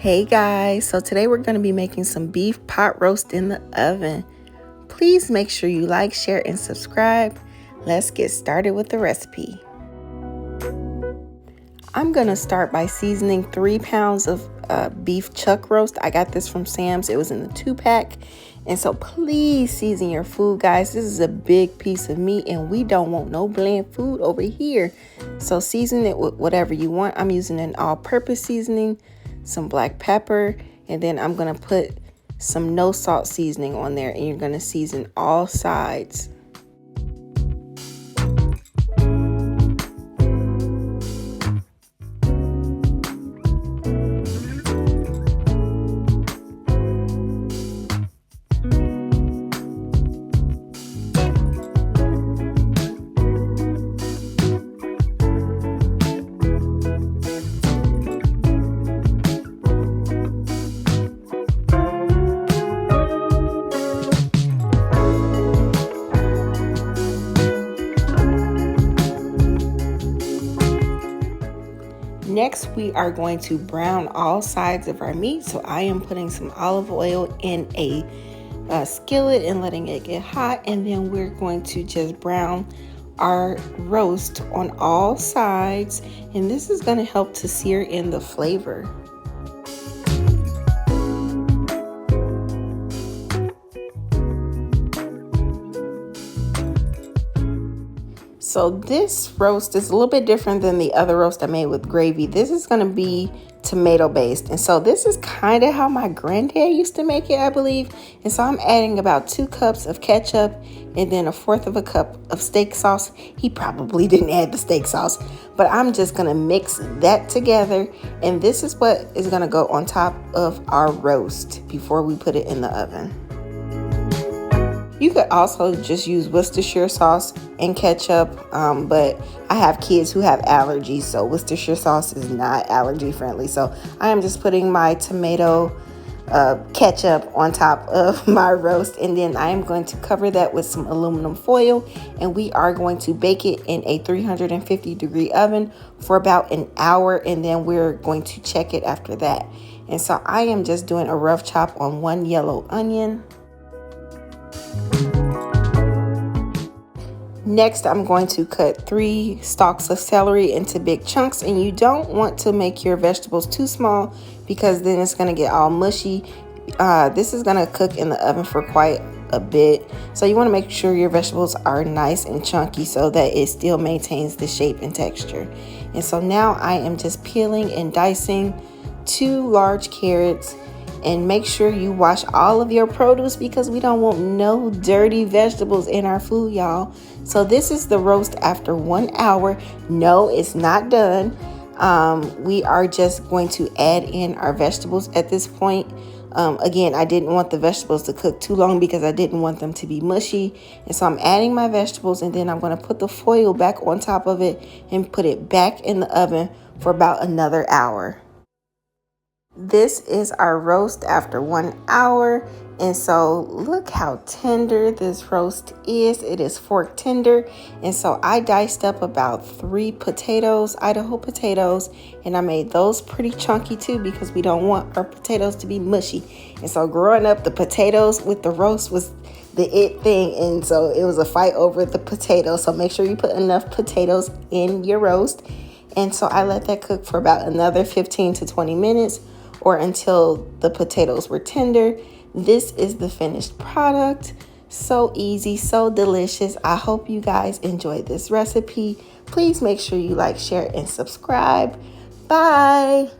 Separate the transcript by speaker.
Speaker 1: Hey guys, so today we're going to be making some beef pot roast in the oven. Please make sure you like, share, and subscribe. Let's get started with the recipe. I'm going to start by seasoning 3 pounds of beef chuck roast. I got this from Sam's. It was in the 2-pack. And so please season your food, guys. This is a big piece of meat and we don't want no bland food over here. So season it with whatever you want. I'm using an all-purpose seasoning, some black pepper, and then I'm going to put some no salt seasoning on there, and you're going to season all sides. Next, we are going to brown all sides of our meat. So I am putting some olive oil in a skillet and letting it get hot. And then we're going to just brown our roast on all sides. And this is going to help to sear in the flavor. So this roast is a little bit different than the other roast I made with gravy. This is going to be tomato based. And so this is kind of how my granddad used to make it, I believe. And so I'm adding about 2 cups of ketchup and then 1/4 of a cup of steak sauce. He probably didn't add the steak sauce, but I'm just going to mix that together. And this is what is going to go on top of our roast before we put it in the oven. You could also just use Worcestershire sauce and ketchup, but I have kids who have allergies, so Worcestershire sauce is not allergy friendly. So I am just putting my tomato ketchup on top of my roast, and then I am going to cover that with some aluminum foil, and we are going to bake it in a 350-degree oven for about an hour, and then we're going to check it after that. And so I am just doing a rough chop on 1 yellow onion. Next, I'm going to cut 3 stalks of celery into big chunks, and you don't want to make your vegetables too small because then it's going to get all mushy. This is going to cook in the oven for quite a bit, so you want to make sure your vegetables are nice and chunky so that it still maintains the shape and texture. And so now I am just peeling and dicing 2 large carrots. And make sure you wash all of your produce because we don't want no dirty vegetables in our food, y'all. So this is the roast after 1 hour. No, it's not done. We are just going to add in our vegetables at this point. Again, I didn't want the vegetables to cook too long because I didn't want them to be mushy. And so I'm adding my vegetables, and then I'm going to put the foil back on top of it and put it back in the oven for about another hour. This is our roast after 1 hour, and so look how tender this roast is. It is fork tender, and so I diced up about 3 potatoes, Idaho potatoes, and I made those pretty chunky too because we don't want our potatoes to be mushy. And so growing up, the potatoes with the roast was the it thing, and so it was a fight over the potatoes. So make sure you put enough potatoes in your roast. And so I let that cook for about another 15 to 20 minutes, or until the potatoes were tender. This is the finished product. So easy, so delicious. I hope you guys enjoyed this recipe. Please make sure you like, share, and subscribe. Bye.